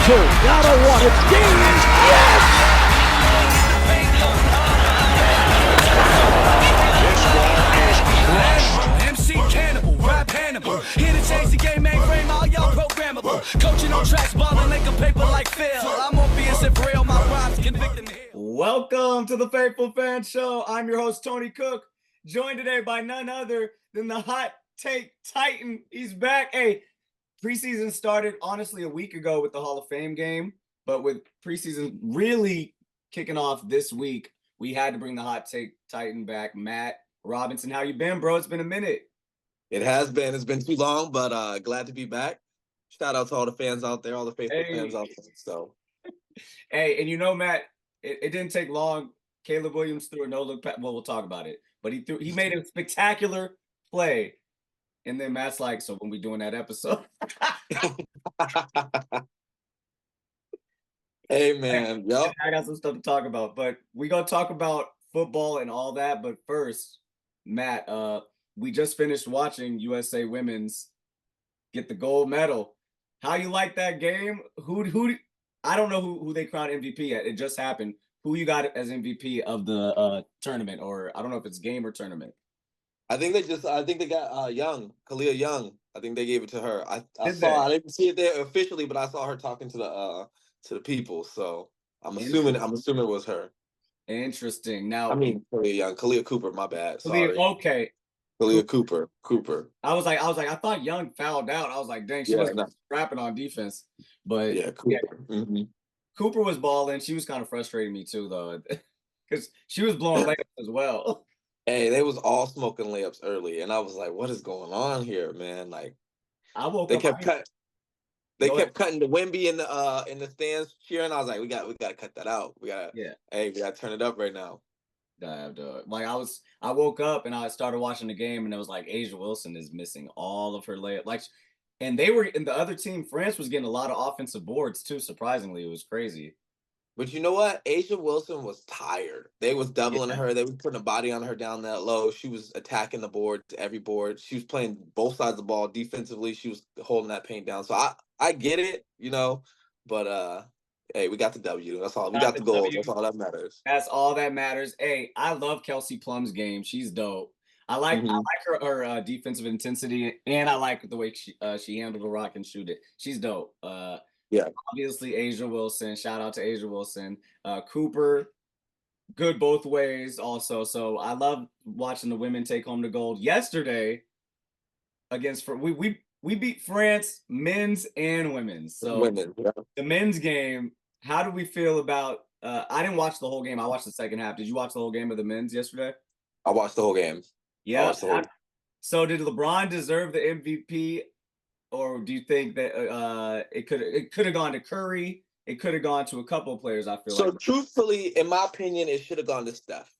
two. Down to one. It's Dean. Yes! This ball is crushed. MC Cannibal, rap Hannibal. Here to change the game, mainframe, all y'all programmable. Coaching on tracks, balling like a paper like Phil. I'm on BS and real, my rhymes convict them here. Welcome to the Faithful Fan Show. I'm your host, Tony Cook, joined today by none other than the hot take Titan. He's back. Hey, preseason started honestly a week ago with the Hall of Fame game, but with preseason really kicking off this week, we had to bring the hot take Titan back. Matt Robinson, how you been, bro? It's been a minute. It has been. It's been too long, but glad to be back. Shout out to all the fans out there, all the faithful fans out there. So, hey, and you know, Matt, it didn't take long. Caleb Williams threw a no-look pass. Well, we'll talk about it. But he made a spectacular play. And then Matt's like, so when we doing that episode? Hey, man. Yep. I got some stuff to talk about. But we're going to talk about football and all that. But first, Matt, we just finished watching USA Women's get the gold medal. How you like that game? Who? I don't know who they crowned MVP at. It just happened. Who you got as MVP of the tournament? Or I don't know if it's game or tournament. I think they got Young, Kalia Young. I think they gave it to her. I didn't see it there officially, but I saw her talking to the people. So I'm assuming it was her. Interesting. Now, I mean, Kalia Young, Kalia Cooper. My bad. Sorry. Okay. Kalia Cooper. I was like, I thought Young fouled out. I was like, dang, she was scrapping on defense. But yeah, Cooper. Yeah. Mm-hmm. Cooper was balling. She was kind of frustrating me too, though, because she was blowing layups as well. Hey, they was all smoking layups early, and I was like, "What is going on here, man?" Like, they kept cutting the Wemby in the stands cheering. I was like, "We got to cut that out. We got to turn it up right now." Like I woke up and I started watching the game, and it was like A'ja Wilson is missing all of her layups. Like, and they were in the other team. France was getting a lot of offensive boards too. Surprisingly, it was crazy. But you know what? A'ja Wilson was tired. They was doubling her. They were putting a body on her down that low. She was attacking the board, every board. She was playing both sides of the ball defensively. She was holding that paint down. So I get it, but hey, we got the W. That's all. We got the gold. That's all that matters. That's all that matters. Hey, I love Kelsey Plum's game. She's dope. I like her defensive intensity, and I like the way she handled the rock and shoot it. She's dope. Yeah, obviously A'ja Wilson. Shout out to A'ja Wilson. Cooper, good both ways also. So I love watching the women take home the gold. Yesterday, against we beat France, men's and women's. So the men's game. How do we feel about? I didn't watch the whole game. I watched the second half. Did you watch the whole game of the men's yesterday? I watched the whole game. Yeah. So did LeBron deserve the MVP? Or do you think that it could have gone to Curry? It could have gone to a couple of players, I feel like. So truthfully, in my opinion, it should have gone to Steph,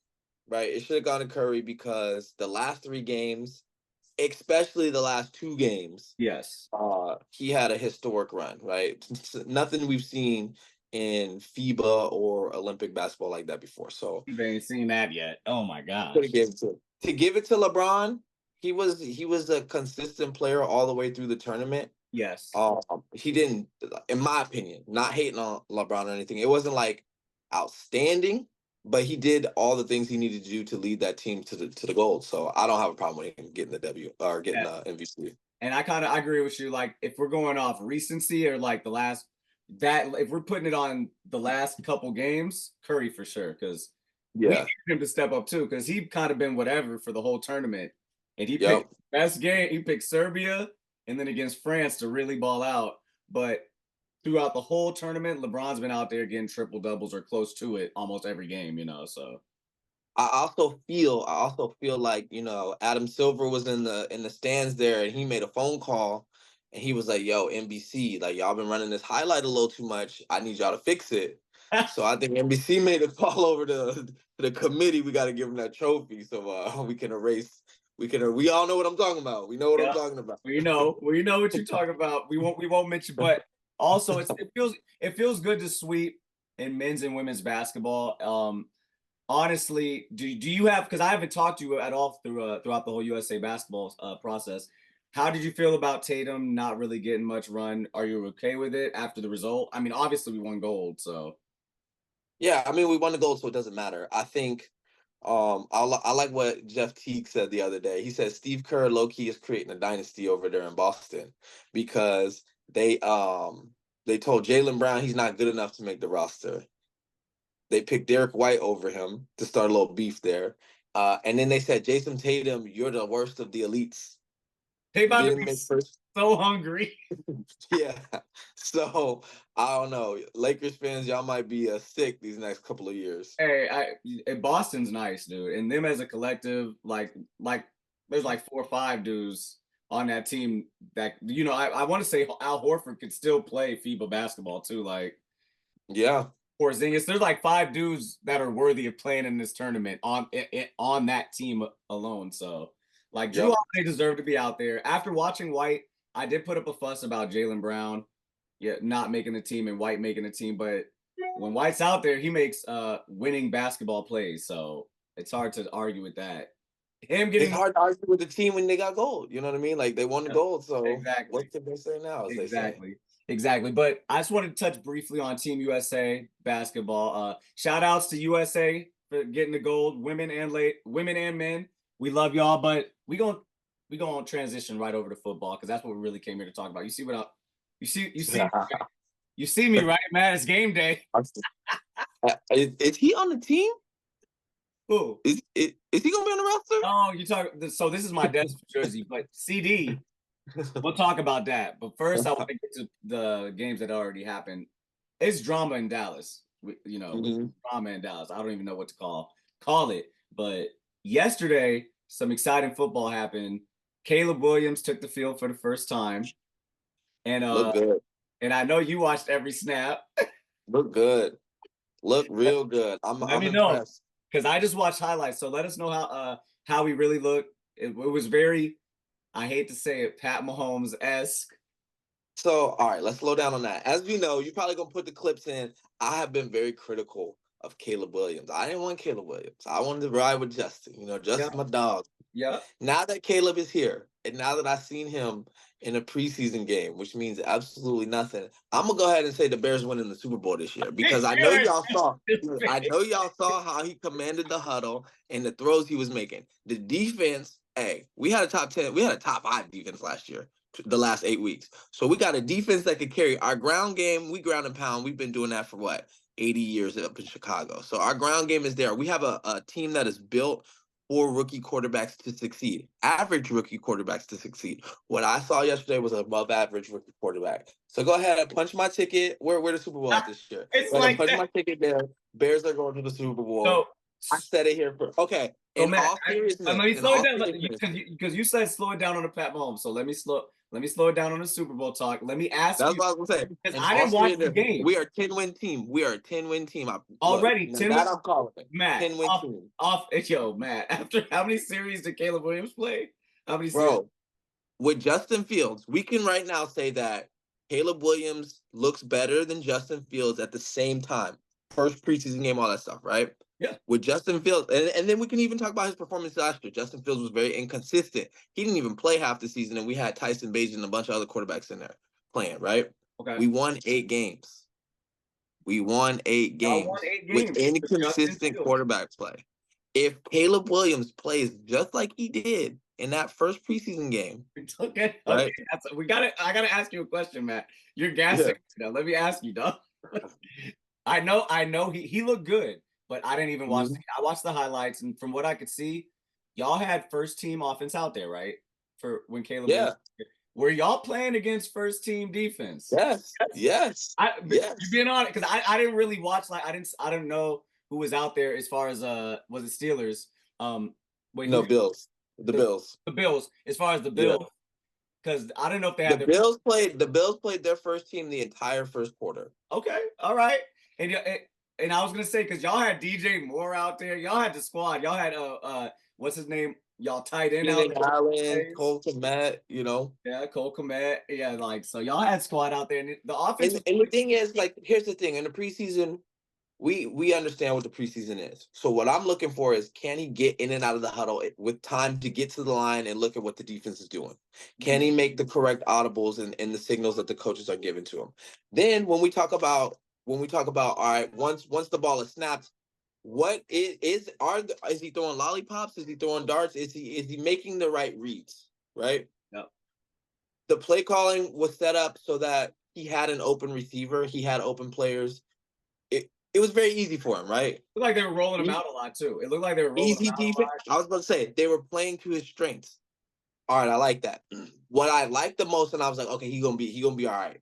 right? It should have gone to Curry because the last 3 games, especially the last 2 games, yes, he had a historic run, right? Nothing we've seen in FIBA or Olympic basketball like that before. So you ain't seen that yet. Oh my gosh. To give it to LeBron. He was a consistent player all the way through the tournament. Yes. He didn't, in my opinion, not hating on LeBron or anything. It wasn't like outstanding, but he did all the things he needed to do to lead that team to the gold. So I don't have a problem with him getting the W or getting the MVP. And I agree with you. Like if we're going off recency or like if we're putting it on the last couple games, Curry for sure, because we need him to step up too, because he kind of been whatever for the whole tournament. And he picked best game. He picked Serbia and then against France to really ball out. But throughout the whole tournament, LeBron's been out there getting triple doubles or close to it almost every game, So I also feel like, Adam Silver was in the stands there and he made a phone call and he was like, "Yo, NBC, like y'all been running this highlight a little too much. I need y'all to fix it." So I think NBC made a call over to the committee. We got to give him that trophy so we can erase. We all know what I'm talking about. We know what I'm talking about. We know what you're talking about. We won't mention, but also it feels good to sweep in men's and women's basketball. Honestly, do you have, because I haven't talked to you at all throughout the whole USA basketball process. how did you feel about Tatum not really getting much run? Are you okay with it after the result? I mean, obviously we won gold, so. Yeah, I mean, we won the gold, so it doesn't matter. I think I like what Jeff Teague said the other day. He said Steve Kerr low-key is creating a dynasty over there in Boston because they told Jaylen Brown he's not good enough to make the roster. They picked Derek White over him to start a little beef there. And then they said, Jason Tatum, you're the worst of the elites. They about to Didn't be make first. so hungry. Yeah. So I don't know. Lakers fans, y'all might be sick these next couple of years. Hey, Boston's nice, dude. And them as a collective, like there's like 4 or 5 dudes on that team that, you know, I want to say Al Horford could still play FIBA basketball too. Like, yeah. Porzingis, there's like 5 dudes that are worthy of playing in this tournament on that team alone. So, like, Drew Holiday deserved to be out there. After watching White, I did put up a fuss about Jaylen Brown, not making the team and White making the team. But when White's out there, he makes winning basketball plays. So it's hard to argue with that. It's hard to argue with the team when they got gold. You know what I mean? Like, they won the gold. So exactly. What can they say now? Exactly. But I just wanted to touch briefly on Team USA basketball. Shout outs to USA for getting the gold, women and men. We love y'all, but we gonna transition right over to football because that's what we really came here to talk about. You see what you see me, right, man? It's game day. Is he on the team? Who? Is he gonna be on the roster? Oh, you talk. So this is my Desmond jersey, but Ceedee. We'll talk about that. But first, I want to get to the games that already happened. It's drama in Dallas. Drama in Dallas. I don't even know what to call it. But yesterday, some exciting football happened. Caleb Williams took the field for the first time. And look good. And I know you watched every snap. Look good. Look real good. I'm impressed. Because I just watched highlights. So let us know how we really look. It was very, I hate to say it, Pat Mahomes-esque. So, all right, let's slow down on that. As we know, you're probably going to put the clips in. I have been very critical of Caleb Williams. I didn't want Caleb Williams. I wanted to ride with Justin. You know, Justin's my dog. Yeah. Now that Caleb is here, and now that I've seen him in a preseason game, which means absolutely nothing, I'm gonna go ahead and say the Bears win in the Super Bowl this year because I know y'all saw how he commanded the huddle and the throws he was making. The defense, we had a top 5 defense last year, the last 8 weeks. So we got a defense that could carry our ground game. We ground and pound. We've been doing that for 80 years up in Chicago. So our ground game is there. We have a team that is built for rookie quarterbacks to succeed, average rookie quarterbacks to succeed. What I saw yesterday was an above average rookie quarterback. So go ahead and punch my ticket. We're the Super Bowl at this year. Punch my ticket there. Bears are going to the Super Bowl. So I said it here for okay. So Matt, let me slow it down because you said slow it down on the Pat Mahomes. So let me slow it down on the Super Bowl talk. Let me ask you. That's what I was gonna say. Because I didn't watch the game. We are a 10-win team. Already 10 wins. I'm calling it. Matt, 10-win team. Matt. After how many series did Caleb Williams play? How many series? Bro, with Justin Fields, we can right now say that Caleb Williams looks better than Justin Fields at the same time. First preseason game, all that stuff, right? Yeah. With Justin Fields, and then we can even talk about his performance last year. Justin Fields was very inconsistent. He didn't even play half the season, and we had Tyson Bagent and a bunch of other quarterbacks in there playing, right? Okay. We won 8 games. With inconsistent quarterback play. If Caleb Williams plays just like he did in that first preseason game, okay. Right? I gotta ask you a question, Matt. You're gassing. Now, let me ask you, dog. I know he looked good. But I didn't even watch. I watched the highlights, and from what I could see, y'all had first team offense out there, right? For when Caleb. Yeah. Were y'all playing against first team defense? Yes. You're being honest, because I didn't really watch. Like I didn't know who was out there as far as was it Steelers? Bills. The Bills. The Bills. As far as the Bills, because I didn't know if they had the Bills played. The Bills played their first team the entire first quarter. Okay. All right. And I was gonna say, because y'all had DJ Moore out there, y'all had the squad, y'all had what's his name? Y'all tight end out there. Allen, Cole Kmet, you know. Yeah, Cole Kmet. Yeah, like so y'all had squad out there, and the offense. And the thing is, like, here's the thing: in the preseason, we understand what the preseason is. So what I'm looking for is, can he get in and out of the huddle with time to get to the line and look at what the defense is doing? Can he make the correct audibles and the signals that the coaches are giving to him? Then when we talk about all right, once the ball is snapped, what is he throwing lollipops? Is he throwing darts? Is he making the right reads? Right? Yep. The play calling was set up so that he had an open receiver, he had open players. It was very easy for him, right? It looked like they were rolling him out a lot too. It looked like they were rolling Easy him out defense. a lot. I was about to say they were playing to his strengths. All right, I like that. What I liked the most, and I was like, okay, he gonna be all right,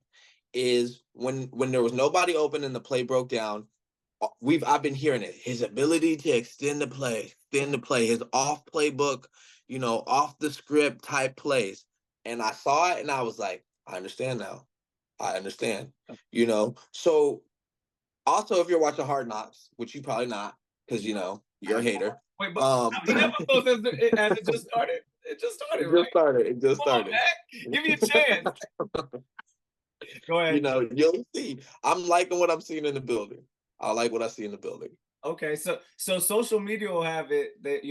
is when there was nobody open and the play broke down. I've been hearing it. His ability to extend the play, his off playbook, off the script type plays. And I saw it and I was like, I understand now. I understand. So also, if you're watching Hard Knocks, which you probably not, because you're a hater. Wait, but how many episodes as it just started? It just started, right? It just started. On, give me a chance. Go ahead. You'll see. I'm liking what I'm seeing in the building. I like what I see in the building. Okay, so social media will have it that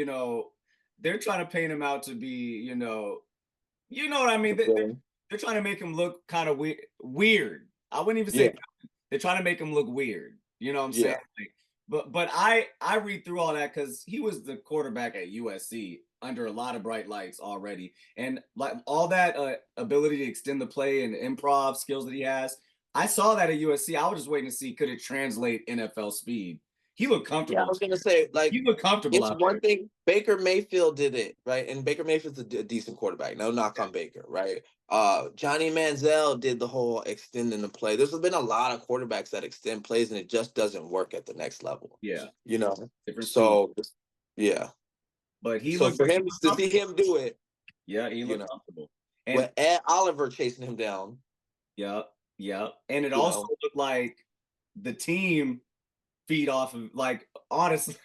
they're trying to paint him out to be you know what I mean. They're trying to make him look kind of weird. I wouldn't even say they're trying to make him look weird. You know what I'm saying? But I read through all that because he was the quarterback at USC under a lot of bright lights already, and like all that ability to extend the play and improv skills that he has. I saw that at USC. I was just waiting to see could it translate NFL speed. He looked comfortable. Yeah, I was gonna say he looked comfortable. It's one thing. Baker Mayfield did it right, and Baker Mayfield's a decent quarterback. No knock on Baker, right? Johnny Manziel did the whole extending the play. There's been a lot of quarterbacks that extend plays, and it just doesn't work at the next level. Yeah, different. So, yeah. But he so looked for him to see him do it. Yeah, he looked comfortable. And with Ed Oliver chasing him down. Yeah. And it also looked like the team feed off of, like, honestly,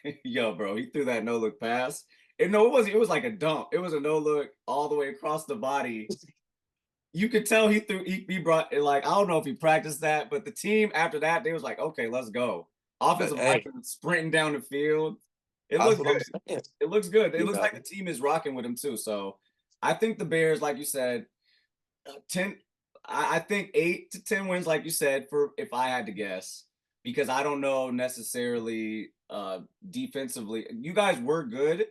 bro, he threw that no-look pass. And no, it was like a dump. It was a no-look all the way across the body. You could tell he brought it, like, I don't know if he practiced that, but the team after that, they was like, okay, let's go. Offensive lineman sprinting down the field. It looks good. It looks good. It looks like the team is rocking with him too. So I think the Bears, like you said, 10. I think 8 to 10 wins, like you said, for if I had to guess, because I don't know necessarily defensively. You guys were good,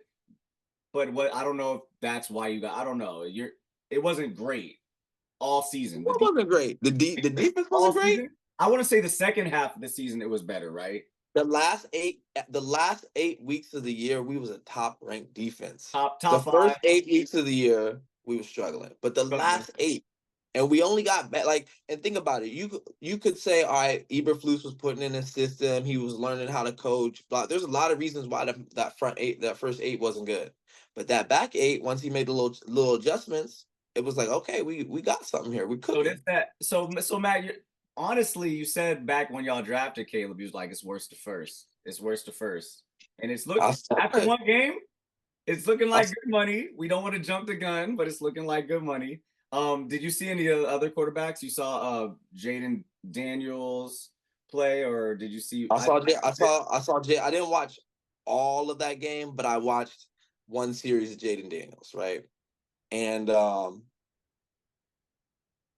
but I don't know if that's why you got. I don't know. It wasn't great all season. It wasn't great. The defense wasn't great. Season, I want to say the second half of the season it was better, right? The last 8 weeks of the year, we was a top-ranked defense. Top the 5. First 8 weeks of the year, we were struggling, but the last 8. And we only got back, and think about it. You could say, all right, Eberflus was putting in a system. He was learning how to coach. But there's a lot of reasons why that first 8 wasn't good. But that back 8, once he made the little adjustments, it was like, okay, we got something here. We could. So Matt, honestly, you said back when y'all drafted Caleb, you was like, it's worst to first. It's worst to first. And it's looking after one game, it's looking like good money. We don't want to jump the gun, but it's looking like good money. Did you see any other quarterbacks? You saw Jaden Daniels play, or did you see? I saw Jay. I didn't watch all of that game, but I watched one series of Jaden Daniels, right? And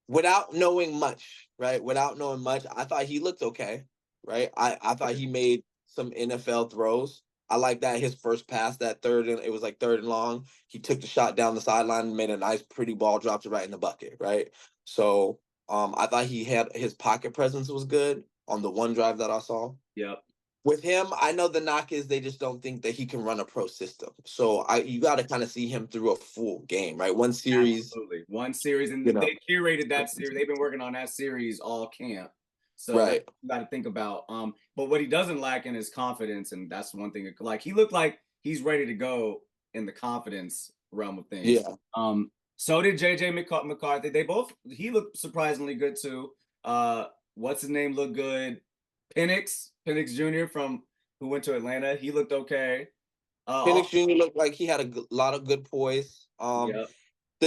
without knowing much, I thought he looked okay, right? I thought he made some NFL throws. I like that his first pass, it was like 3rd and long. He took the shot down the sideline and made a nice, pretty ball, dropped it right in the bucket, right? So I thought he had his pocket presence was good on the one drive that I saw. Yep. With him, I know the knock is they just don't think that he can run a pro system. So you got to kind of see him through a full game, right? One series. Absolutely. One series, and they curated that series. They've been working on that series all camp. So you got to think about. But what he doesn't lack in is confidence, and that's one thing. Like he looked like he's ready to go in the confidence realm of things. Yeah. So did JJ McCarthy. He looked surprisingly good too. What's his name? Looked good. Penix Jr. who went to Atlanta. He looked okay. Penix Jr. looked like he had a lot of good poise. The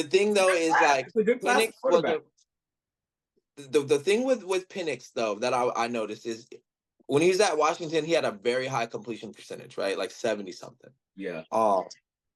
thing though is like Penix was the thing with Penix though that I noticed is when he was at Washington, he had a very high completion percentage, right? Like 70 something. Yeah.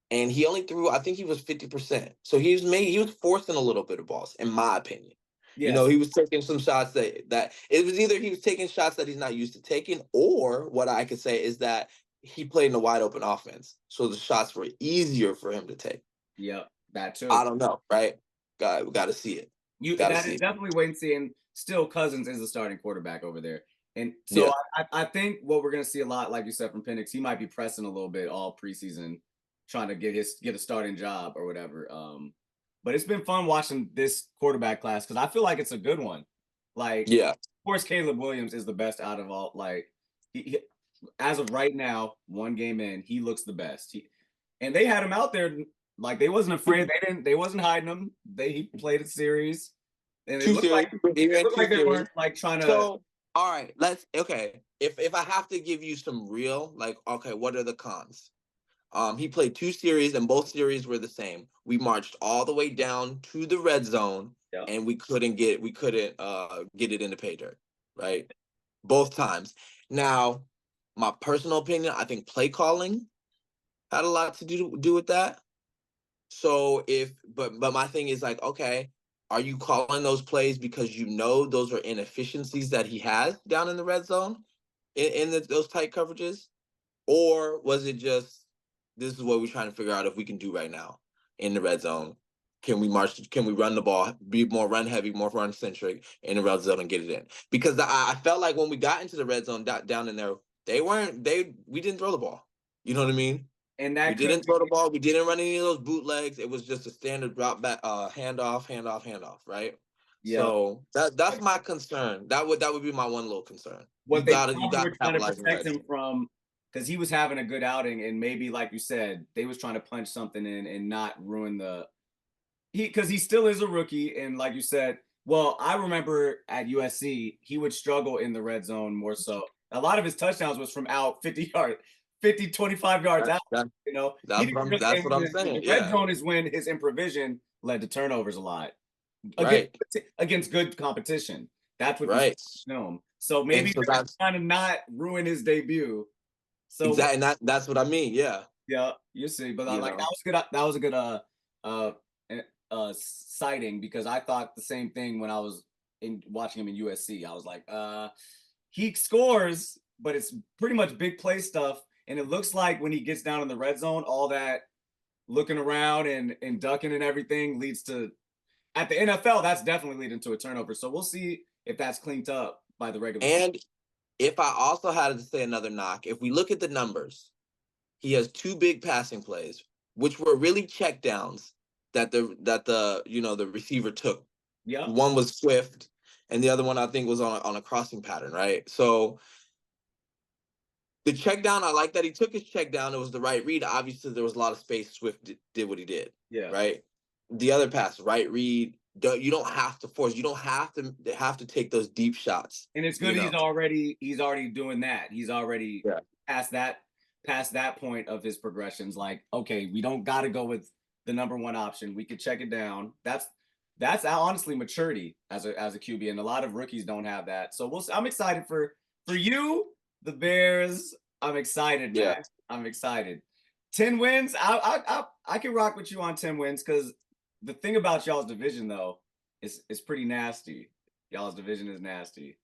And he only threw, I think he was 50%. So he was forcing a little bit of balls, in my opinion. Yes. You know, he was taking some shots that it was either he was taking shots that he's not used to taking, or what I could say is that he played in a wide open offense. So the shots were easier for him to take. Yep, that too. I don't know, right? We got to see it. That is definitely wait and see. And still, Cousins is the starting quarterback over there. And so I think what we're going to see a lot, like you said, from Penix, he might be pressing a little bit all preseason, trying to get a starting job or whatever. But it's been fun watching this quarterback class because I feel like it's a good one. Like, of course, Caleb Williams is the best out of all. Like, he as of right now, one game in, he looks the best. And they had him out there. Like, they wasn't afraid. They wasn't hiding him. He played a series. And it looked like they weren't like trying to. So, all right, If I have to give you some real, like, okay, what are the cons? He played 2 series, and both series were the same. We marched all the way down to the red zone, and we couldn't get it into pay dirt, right? Both times. Now, my personal opinion, I think play calling had a lot to do with that. So but my thing is like, okay, are you calling those plays because you know those are inefficiencies that he has down in the red zone in those tight coverages? Or was it just, this is what we're trying to figure out if we can do right now in the red zone? Can we run the ball, be more run heavy, more run centric in the red zone and get it in? Because I felt like when we got into the red zone down in there, we didn't throw the ball. You know what I mean? And we didn't throw the ball. We didn't run any of those bootlegs. It was just a standard drop back, handoff, right? Yeah. So that's my concern. That would be my one little concern. What you got to protect him from, because he was having a good outing, and maybe like you said, they was trying to punch something in and not ruin because he still is a rookie, and like you said, well, I remember at USC he would struggle in the red zone more so. A lot of his touchdowns was from out 50 yards. 50, 25 yards out, you know. That's what I'm saying. The red zone is when his improvisation led to turnovers a lot. Against good competition. That's what you know. So maybe that's trying to not ruin his debut. So exactly, and that's what I mean. Yeah. Yeah, you see. But that was a good sighting, because I thought the same thing when I was watching him in USC. I was like, he scores, but it's pretty much big play stuff. And it looks like when he gets down in the red zone, all that looking around and ducking and everything leads to, at the NFL, that's definitely leading to a turnover. So we'll see if that's cleaned up by the regular season. And if I also had to say another knock, if we look at the numbers, he has 2 big passing plays, which were really check downs that the receiver took. Yeah. One was swift, and the other one I think was on a crossing pattern, right? So the check down, I like that he took his check down. It was the right read. Obviously, there was a lot of space. Swift did what he did. Yeah. Right. The other pass, right read. You don't have to force. You don't have to take those deep shots. And it's good. He's already doing that. He's already past that point of his progressions. Like, okay, we don't got to go with the number one option. We could check it down. That's honestly maturity as a QB, and a lot of rookies don't have that. So I'm excited for you. The Bears, I'm excited, man. Yeah. I'm excited. 10 wins. I can rock with you on 10 wins, because the thing about y'all's division, though, is pretty nasty. Y'all's division is nasty.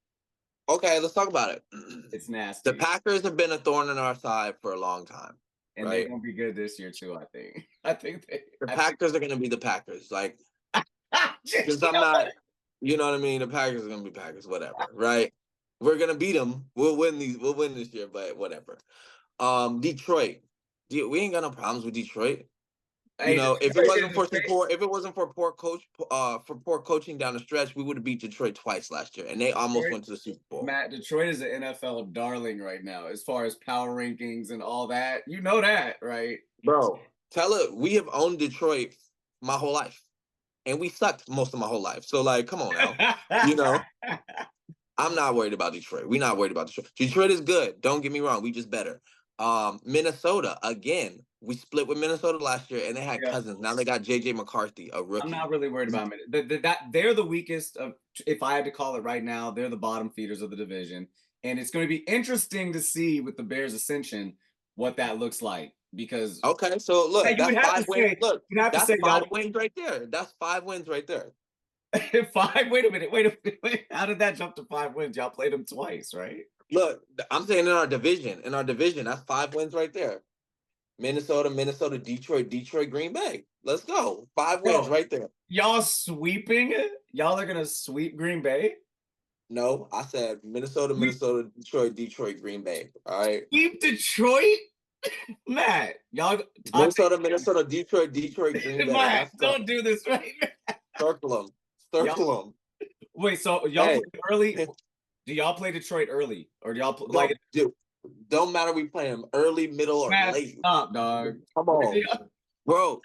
Okay, let's talk about it. It's nasty. The Packers have been a thorn in our side for a long time. And they're going to be good this year, too, I think. The Packers are going to be the Packers. Like, because I'm not, you know what I mean? The Packers are going to be Packers, whatever, right? We're gonna beat them. We'll win this year, but whatever. Detroit. We ain't got no problems with Detroit. You know, if it wasn't for poor coaching down the stretch, we would have beat Detroit twice last year, and they almost went to the Super Bowl. Matt, Detroit is an NFL darling right now, as far as power rankings and all that. You know that, right? Bro, we have owned Detroit my whole life, and we sucked most of my whole life. So, like, come on now, you know. I'm not worried about Detroit. We're not worried about Detroit. Detroit is good. Don't get me wrong. We just better. Minnesota, again, we split with Minnesota last year, and they had Cousins. Now they got J.J. McCarthy, a rookie. I'm not really worried about Minnesota. They're the weakest of, if I had to call it right now, they're the bottom feeders of the division. And it's going to be interesting to see with the Bears' ascension what that looks like. Because okay, so look, you would that's have to 5 wins. say, Look, you'd have to that's say 5 wins right there. That's 5 wins right there. 5. Wait a minute. Wait. How did that jump to 5 wins? Y'all played them twice, right? Look, I'm saying in our division, that's 5 wins right there. Minnesota, Detroit, Green Bay. Let's go. 5 wins right there. Y'all sweeping it? Y'all are gonna sweep Green Bay? No, I said Minnesota, Detroit, Green Bay. All right. Sweep Detroit? Matt, y'all Minnesota, Detroit, Green Bay. Matt, Let's go. don't do this right now. Circle them. Wait, so y'all play early? Do y'all play Detroit early? Or do y'all like dude, don't matter, we play them early, middle, or late. Stop, dog. Come on. Bro,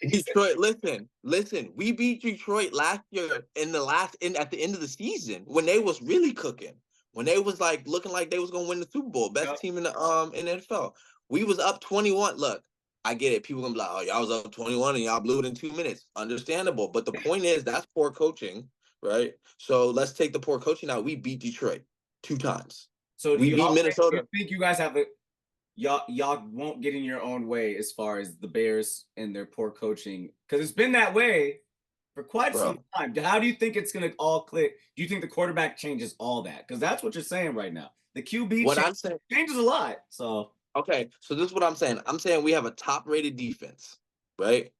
Detroit, listen. We beat Detroit last year at the end of the season when they was really cooking. When they was like looking like they was gonna win the Super Bowl, best team in the NFL. We was up 21. Look, I get it. People gonna be like, oh, y'all was up 21 and y'all blew it in 2 minutes. Understandable. But the point is that's poor coaching, right? So let's take the poor coaching out. We beat Detroit 2 times. So we beat Minnesota. Do you think you guys have y'all won't get in your own way as far as the Bears and their poor coaching? Because it's been that way for quite some time. How do you think it's going to all click? Do you think the quarterback changes all that? Because that's what you're saying right now. The QB changes a lot. So okay, so this is what I'm saying. I'm saying we have a top-rated defense, right?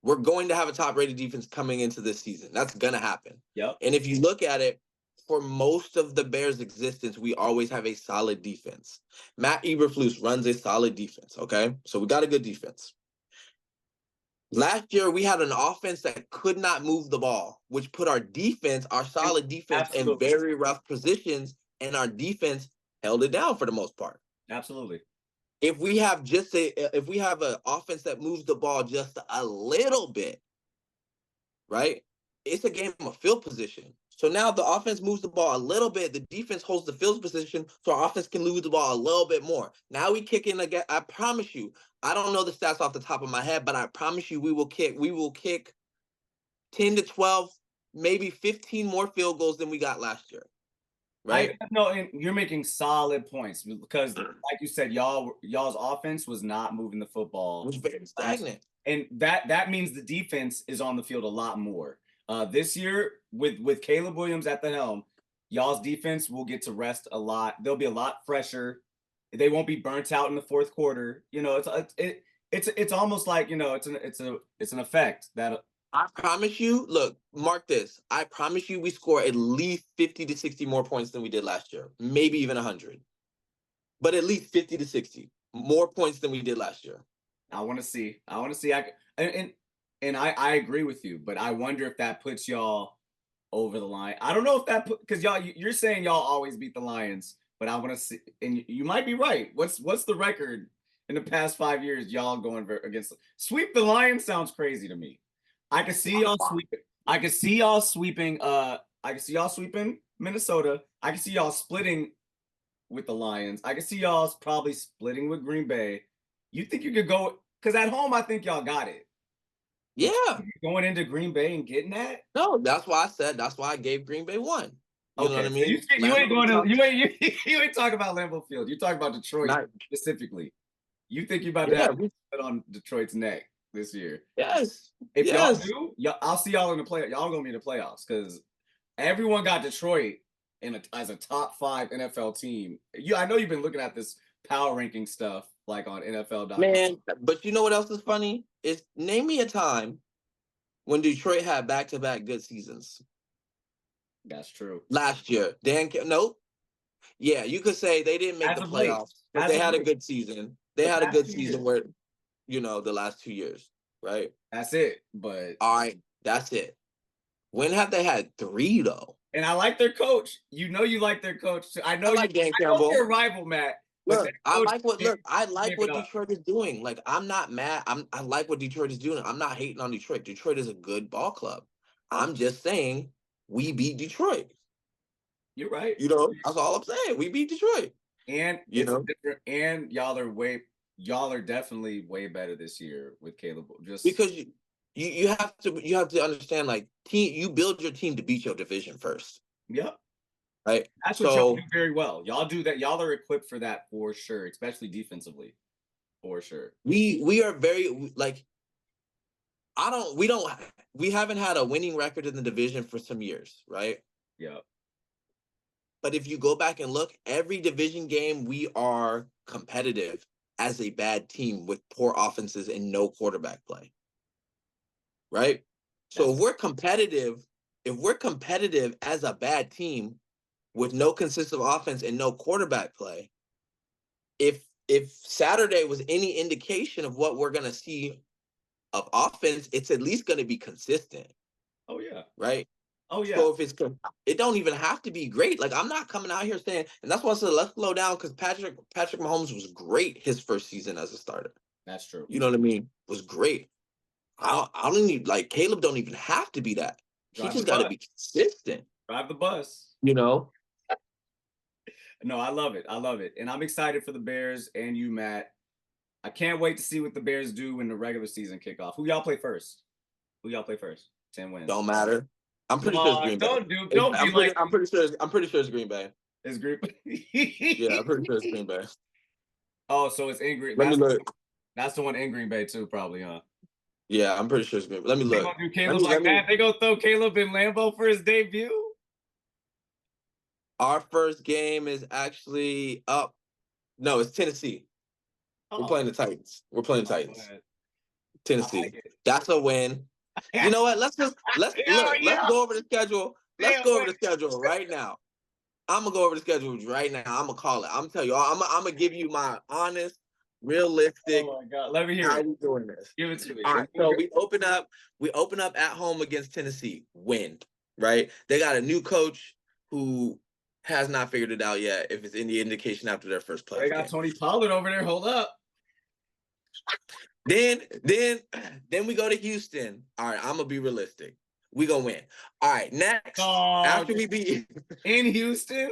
We're going to have a top-rated defense coming into this season. That's going to happen. Yep. And if you look at it, for most of the Bears' existence, we always have a solid defense. Matt Eberflus runs a solid defense, okay? So we got a good defense. Last year, we had an offense that could not move the ball, which put our solid defense in very rough positions, and our defense held it down for the most part. Absolutely. If we have an offense that moves the ball just a little bit, right? It's a game of field position. So now the offense moves the ball a little bit. The defense holds the field position, so our offense can lose the ball a little bit more. Now we kick in again. I promise you, I don't know the stats off the top of my head, but I promise you we will kick 10 to 12, maybe 15 more field goals than we got last year. Right? No, and you're making solid points because, like you said, y'all's offense was not moving the football. It was very stagnant. And that means the defense is on the field a lot more. This year, with Caleb Williams at the helm, y'all's defense will get to rest a lot. They'll be a lot fresher. They won't be burnt out in the fourth quarter. You know, it's almost like, you know, it's an effect that. I promise you, look, mark this. I promise you we score at least 50 to 60 more points than we did last year. Maybe even 100. But at least 50 to 60 more points than we did last year. I want to see. And I agree with you, but I wonder if that puts y'all over the line. I don't know if that because you're saying y'all always beat the Lions, but I want to see, and you might be right. What's the record in the past 5 years y'all going against? Sweep the Lions sounds crazy to me. I can see y'all sweeping. I can see y'all sweeping. I can see y'all sweeping Minnesota. I can see y'all splitting with the Lions. I can see y'all probably splitting with Green Bay. You think you could go? Because at home, I think y'all got it. Yeah. Going into Green Bay and getting that? No, that's why I gave Green Bay 1. You know what I mean? So you ain't going to you ain't talking about Lambeau Field. You talking about Detroit specifically. You think you about to have it on Detroit's neck this year? Yes. If y'all do, I'll see y'all in the playoffs. Y'all gonna be in the playoffs because everyone got Detroit as a top 5 NFL team. I know you've been looking at this power ranking stuff like on NFL.com. Man, but you know what else is funny? Is name me a time when Detroit had back-to-back good seasons. That's true. Last year. Nope. Yeah, you could say they didn't make the playoffs, but they had a good season. They had a good season where, you know, the last 2 years, right? That's it. But all right, that's it. When have they had 3 though? And I like their coach. You know you like their coach. I know Dan Campbell. You're a rival, Matt. Look, I like what Detroit is doing. Like, I'm not mad. I like what Detroit is doing. I'm not hating on Detroit. Detroit is a good ball club. I'm just saying we beat Detroit. You're right. You know, that's all I'm saying. We beat Detroit. And different. And y'all are definitely way better this year with Caleb. Just because you have to understand, like, you build your team to beat your division first. Yep. right? That's what y'all do very well. Y'all do that. Y'all are equipped for that for sure, especially defensively, for sure. We are very like. We haven't had a winning record in the division for some years, right? Yeah. But if you go back and look, every division game, we are competitive as a bad team with poor offenses and no quarterback play. Right? So if we're competitive as a bad team with no consistent offense and no quarterback play, if Saturday was any indication of what we're going to see of offense, it's at least going to be consistent. Oh yeah. Right? Oh yeah. So if it don't even have to be great. Like I'm not coming out here saying, and that's why I said let's slow down because Patrick Mahomes was great his first season as a starter. That's true. You know what I mean? Was great. I don't need like Caleb. Don't even have to be that. He just got to be consistent. Drive the bus. You know. No, I love it. I love it, and I'm excited for the Bears and you, Matt. I can't wait to see what the Bears do when the regular season kick off. Who y'all play first? 10 wins. Don't matter. I'm pretty sure it's Green Bay. I'm pretty sure it's Green Bay. It's Green Bay. Yeah, I'm pretty sure it's Green Bay. Oh, so it's in Green Bay. Let me look. That's the one in Green Bay too, probably, huh? Yeah, I'm pretty sure it's Green Bay. Let me look. They gonna do Caleb like that? They gonna throw Caleb in Lambeau for his debut? Our first game is actually up. No, it's Tennessee. We're playing the Titans. We're playing Titans. Tennessee. Like that's a win. You know what? Let's go over the schedule. Let's go over the schedule right now. I'm gonna go over the schedule right now. I'm gonna call it. I'm gonna tell you. I'm gonna give you my honest, realistic. Oh my God! Let me hear how it. we doing this? Give it to me. All right. So we open up at home against Tennessee. Win. Right. They got a new coach who has not figured it out yet. If it's any indication after their first play. They got Tony Pollard over there. Hold up. Then we go to Houston. All right, I'm gonna be realistic. We gonna win. All right, next after we beat in Houston.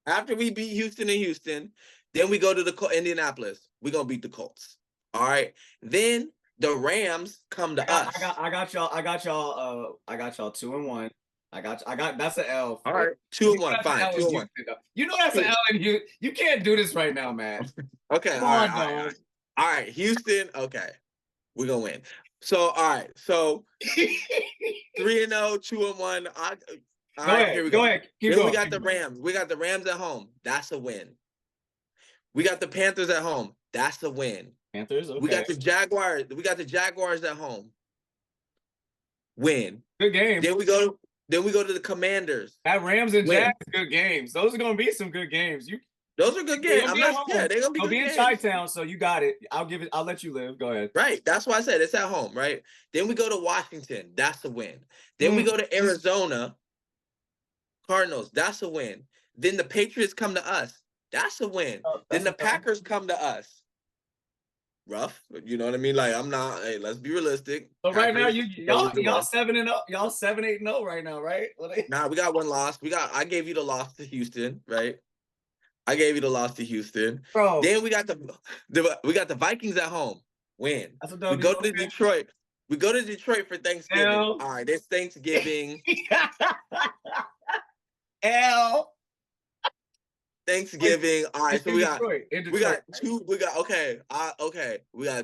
After we beat Houston in Houston, then we go to Indianapolis. We gonna beat the Colts. All right. Then the Rams come to us. I got y'all 2-1. I got that's an L. All right, 2-1. Fine, 2-1. You know that's an L in Houston. You can't do this right now, man. Okay, all right, Houston. Okay, we're gonna win. So, all right, so 3-0, 2-1. All right, here we go. Go ahead. Keep going. We got the Rams. We got the Rams at home. That's a win. We got the Panthers at home. That's a win. Panthers. Okay. We got the Jaguars. We got the Jaguars at home. Win. Good game. Then we go to the Commanders. That Rams and Jags, good games. Those are gonna be some good games. Those are good games. I'm not scared. They're gonna be good games. They'll be in Chi-Town, so you got it. I'll let you live. Go ahead. Right. That's why I said it's at home, right? Then we go to Washington. That's a win. Then we go to Arizona. Cardinals. That's a win. Then the Patriots come to us. That's a win. Then the Packers come to us. Rough. You know what I mean? Like, I'm not, hey, let's be realistic. So right now, y'all 7-0. Y'all 7-8-0 right now, right? Nah, we got one loss. I gave you the loss to Houston, right? I gave you the loss to Houston. Bro. Then we got the Vikings at home. Win. That's we go to Detroit. We go to Detroit for Thanksgiving. All right, it's Thanksgiving. Thanksgiving. All right, so we got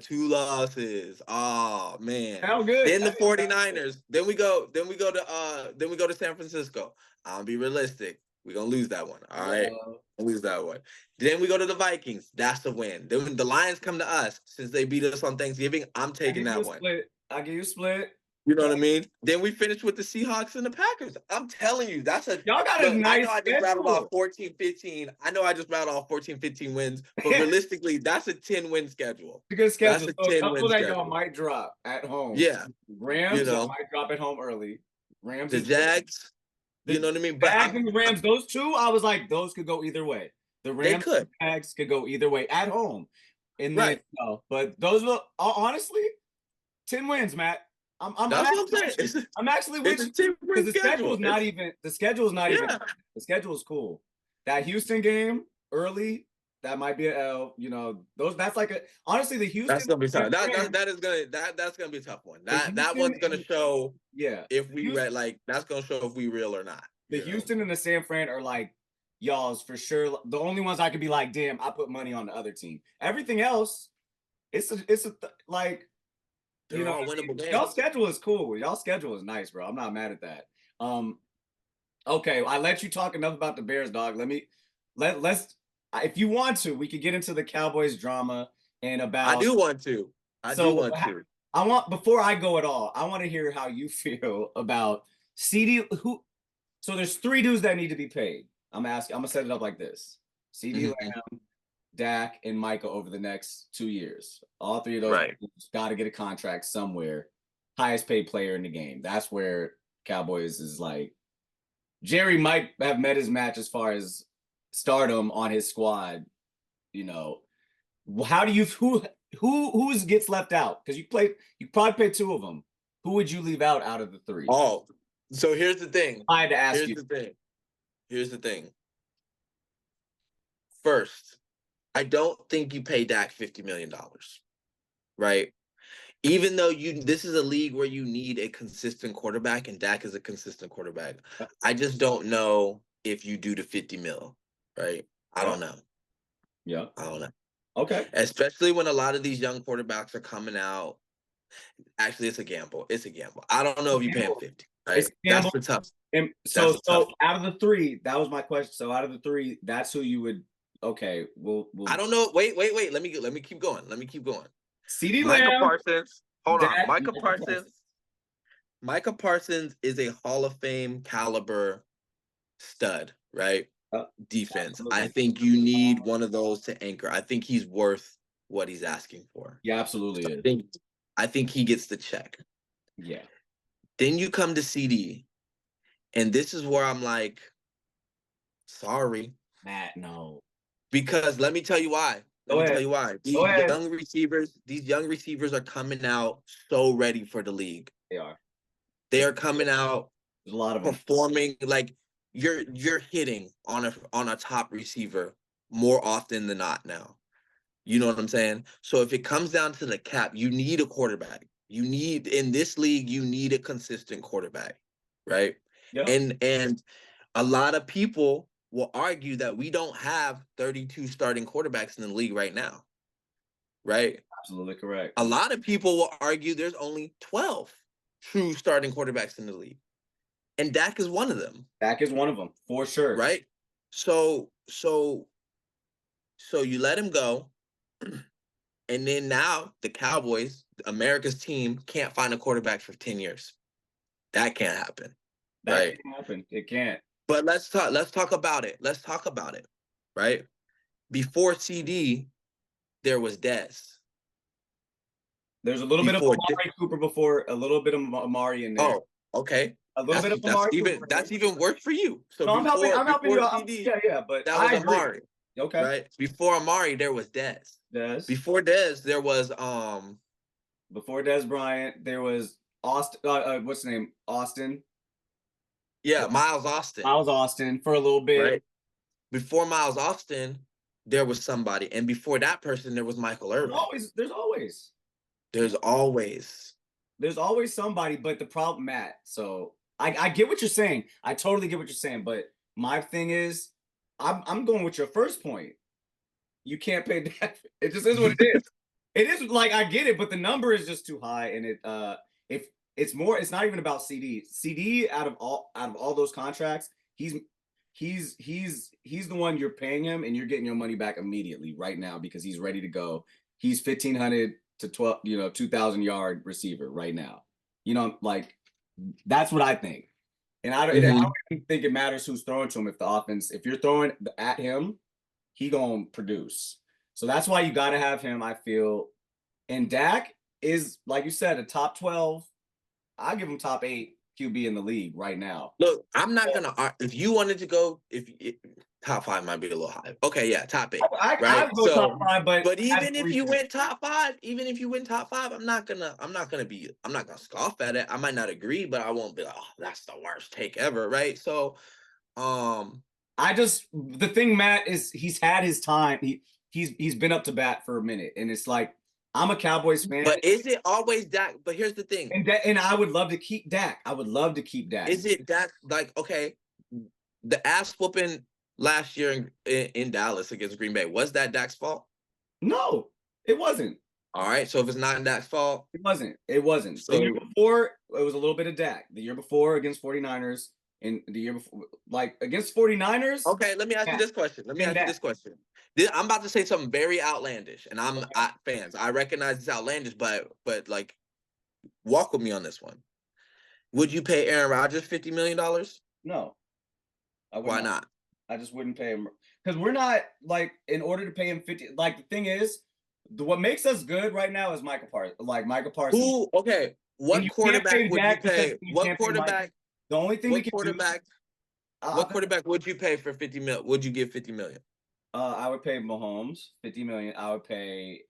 two losses. Oh man. How good. Then the 49ers. Then we go to San Francisco. I'll be realistic. We're gonna lose that one. All right. We'll lose that one. Then we go to the Vikings. That's the win. Then when the Lions come to us, since they beat us on Thanksgiving, I'm taking that one. I'll give you a split. You know what I mean? Then we finish with the Seahawks and the Packers. I'm telling you, y'all got a nice I just rattled off 14, 15. I know I just rattled off 14, 15 wins, but realistically, that's a 10-win schedule. It's a good schedule. That's a 10-win schedule. Y'all might drop at home. Yeah. Rams might drop at home early. Rams. The Jags. You know what I mean? But the Rams, those two, I was like, those could go either way. The Rams and Jags could go either way at home. But those will honestly 10 wins, Matt. I'm actually with you because the schedule is not even. The schedule is cool. That Houston game early, that might be an L. You know, that's like honestly the Houston. That's gonna be tough. That's gonna be a tough one. That one's gonna show. Yeah. If we that's gonna show if we real or not. The Houston and the San Fran are like y'all's for sure. The only ones I could be like, damn, I put money on the other team. Everything else, like, They're all winnable games. Y'all schedule is cool. Y'all schedule is nice, bro. I'm not mad at that. Okay, I let you talk enough about the Bears, dog. Let's if you want to, we could get into the Cowboys drama and about. I do want to. Before I go at all, I want to hear how you feel about Ceedee. So there's 3 dudes that need to be paid. I'm gonna set it up like this: Ceedee Lamb, Dak, and Micah over the next 2 years. All 3 of those got to get a contract somewhere. Highest paid player in the game. That's where Cowboys is like. Jerry might have met his match as far as stardom on his squad. How do you who gets left out? Because you probably played 2 of them. Who would you leave out of the 3? Oh, so here's the thing. I had to ask you. Here's the thing. First, I don't think you pay Dak $50 million, right? Even though this is a league where you need a consistent quarterback, and Dak is a consistent quarterback. I just don't know if you do the 50 mil, right? I don't know. Yeah. I don't know. Okay. Especially when a lot of these young quarterbacks are coming out. Actually, it's a gamble. I don't know if you pay him 50. Right? That's the tough. And so out of the 3, that was my question. So out of the 3, that's who you would. Okay, we'll I don't know. Wait. Let me keep going. Ceedee Micah Lamb. Parsons. Hold on. Dak, Micah Parsons is a Hall of Fame caliber stud, right? Defense. Absolutely. I think you need one of those to anchor. I think he's worth what he's asking for. Yeah, absolutely. So I think he gets the check. Yeah. Then you come to Ceedee, and this is where I'm like, sorry, Matt. No. Because let me tell you why. These young receivers are coming out so ready for the league. They are. They are coming out. There's a lot of them. Performing like you're hitting on a top receiver more often than not now. You know what I'm saying? So if it comes down to the cap, you need a quarterback. In this league, you need a consistent quarterback, right? Yeah. And a lot of people will argue that we don't have 32 starting quarterbacks in the league right now, right? Absolutely correct. A lot of people will argue there's only 12 true starting quarterbacks in the league. And Dak is one of them. Dak is one of them, for sure. Right? So you let him go. And then now the Cowboys, America's team, can't find a quarterback for 10 years. That can't happen. That can't happen. It can't. But let's talk about it. Right? Before Ceedee, there was Dez. There's a little bit of Amari Cooper before, a little bit of Amari in there. Oh, okay. A little bit of Amari Cooper. That's even worse for you. So no, I'm helping you out. Ceedee, Yeah, but that was Amari. Okay. Right? Before Amari, there was Dez. Before Dez, there was Before Dez Bryant, there was Austin. What's his name? Austin. Yeah, Miles Austin. Miles Austin for a little bit. Right? Before Miles Austin, there was somebody, and before that person, there was Michael Irvin. There's always somebody, but the problem, Matt. So I get what you're saying. I totally get what you're saying, but my thing is, I'm going with your first point. You can't pay that. It just is what it is. It is like I get it, but the number is just too high, and if it's not even about Ceedee. Ceedee out of all those contracts, he's the one you're paying him, and you're getting your money back immediately right now because he's ready to go. He's 1,500 to 2,000 yard receiver right now. Like that's what I think. And I don't think it matters who's throwing to him. If you're throwing at him, he gonna produce. So that's why you got to have him, I feel. And Dak is, like you said, a top 12. I give him top 8 QB in the league right now. Look, I'm not gonna. If you wanted to go, top 5 might be a little high. Okay, yeah, top 8. I'd go top 5, but even if you went top 5, I'm not gonna scoff at it. I might not agree, but I won't be like, oh, that's the worst take ever, right? So, the thing, Matt, is he's had his time. He's been up to bat for a minute, and it's like I'm a Cowboys fan. But is it always Dak? But here's the thing. And I would love to keep Dak. Is it Dak? Like, okay, the ass whooping last year in Dallas against Green Bay, was that Dak's fault? No, it wasn't. All right, so if it's not Dak's fault, it wasn't. So, the year before, it was a little bit of Dak. The year before against 49ers, and the year before, like against 49ers. Okay, let me ask you this question. I'm about to say something very outlandish, and fans. I recognize it's outlandish, but like, walk with me on this one. Would you pay Aaron Rodgers $50 million? No. Why not? I just wouldn't pay him because we're not like in order to pay him 50. Like the thing is, what makes us good right now is Micah Parsons. Who? Okay. What quarterback would you pay? What quarterback? The only thing we can do. What quarterback would you pay for 50 million? Would you give 50 million? I would pay Mahomes 50 million. I would pay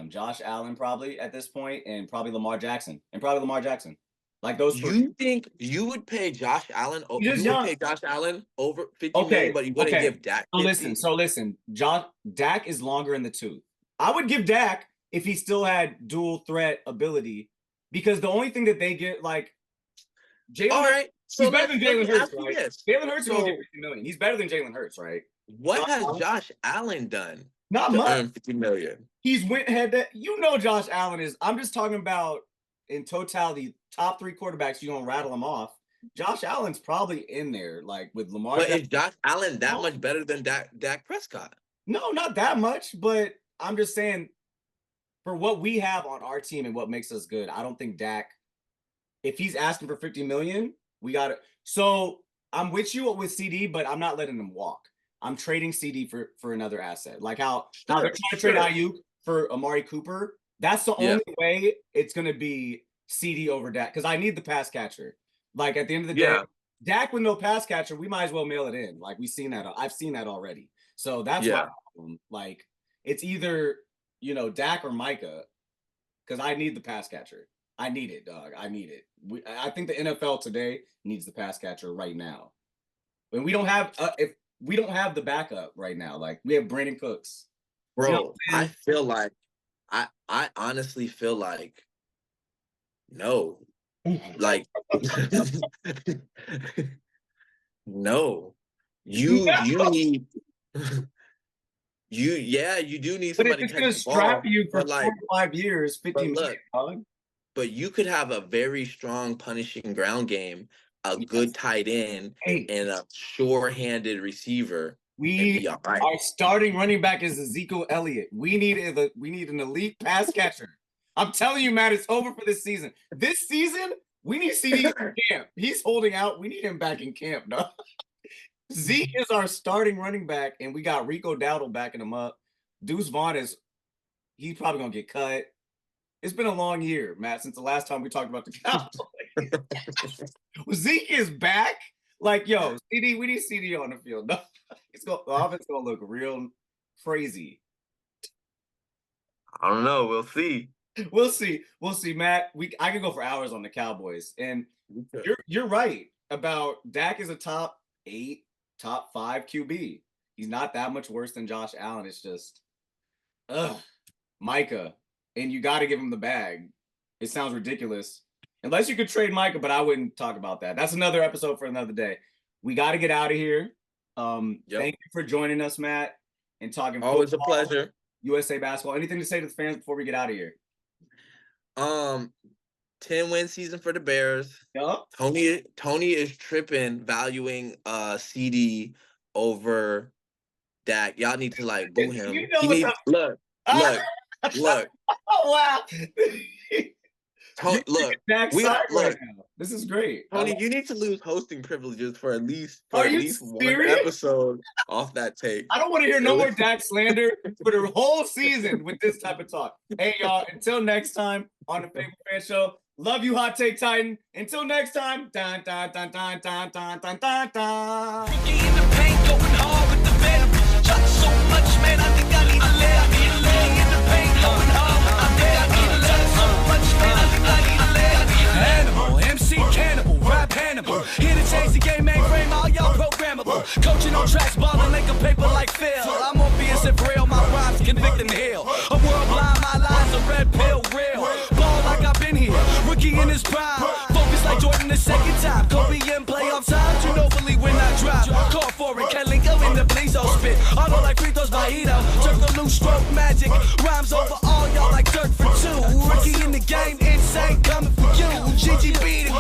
Josh Allen probably at this point, and probably Lamar Jackson. Like those. You think you would pay Josh Allen? You would pay Josh Allen over 50 million, but you wouldn't give Dak 50? So listen, Dak is longer in the tooth. I would give Dak if he still had dual threat ability, because the only thing that they get, like Jalen. All right, he's better than Jalen Hurts, right? Jalen Hurts will get 50 million. He's better than Jalen Hurts, right? What has Josh Allen done? Not much. Earn 50 million. He's went head to, Josh Allen is. I'm just talking about in totality, top 3 quarterbacks. You gonna rattle them off? Josh Allen's probably in there, like with Lamar. But is Josh Allen that much better than Dak Prescott? No, not that much. But I'm just saying, for what we have on our team and what makes us good, I don't think Dak. If he's asking for 50 million, we got it. So I'm with you with Ceedee, but I'm not letting him walk. I'm trading Ceedee for another asset. Like how they're trying to trade Ayuk for Amari Cooper. That's the only way it's going to be Ceedee over Dak, because I need the pass catcher. Like at the end of the day, Dak with no pass catcher, we might as well mail it in. Like we've seen that. I've seen that already. So that's my problem. Like it's either, Dak or Micah, because I need the pass catcher. I need it, dog. I need it. I think the NFL today needs the pass catcher right now. And we don't have we don't have the backup right now. Like we have Brandon Cooks. Bro, I feel like I honestly feel like no. Like no. You need you do need somebody. But if it's gonna strap you for like 5 years, 15 million. But you could have a very strong punishing ground game, a good tight end, and a sure-handed receiver. Our starting running back is Ezekiel Elliott. We need an elite pass catcher. I'm telling you, Matt, it's over for this season. This season, we need Ceedee in camp. He's holding out. We need him back in camp, no? Zeke is our starting running back, and we got Rico Dowdle backing him up. Deuce Vaughn he's probably gonna get cut. It's been a long year, Matt, since the last time we talked about the Cowboys. Zeke is back. Like, yo, Ceedee, we need Ceedee on the field. No, the offense is gonna look real crazy. I don't know. We'll see. We'll see, Matt. I can go for hours on the Cowboys, and you're right about Dak is a top 8, top 5 QB. He's not that much worse than Josh Allen. It's just, Micah. And you got to give him the bag. It sounds ridiculous. Unless you could trade Micah, but I wouldn't talk about that. That's another episode for another day. We got to get out of here. Thank you for joining us, Matt, and talking Always football, a pleasure. USA basketball. Anything to say to the fans before we get out of here? 10-win season for the Bears. Yep. Tony is tripping, valuing Ceedee over Dak. Y'all need to like boo him. Look. Oh wow! Look, this is great. Tony, you need to lose hosting privileges for at least one episode off that take. I don't want to hear no more Dak slander for the whole season with this type of talk. Hey, y'all, until next time on the Faithful Fan Show, love you, Hot Take Titan. Until next time, dun, dun, dun, dun, dun, dun, dun, dun, dun. Rookie in the paint, going hard with the venom. Shot so much, man, I think I need a lay. In the paint, going hard with the venom. Shot so much, man, I think I need a lay. Animal, MC Cannibal, rap Hannibal. Here to change the game, mainframe, all y'all programmable. Coaching on tracks, balling like a paper like Phil. I'm obvious and real, my rhymes convict and heal. A world blind, my lines a red pill, real. Ball like I've been here, rookie in his prime. Focus like Jordan the second time. Kobe in playoff times, you know, believe euphoric. Can't link up in the police all spit. Auto like free throws by Ito. Circle loose stroke magic. Rhymes over all y'all like Dirk for two. Rookie in the game, insane coming for you. GGB the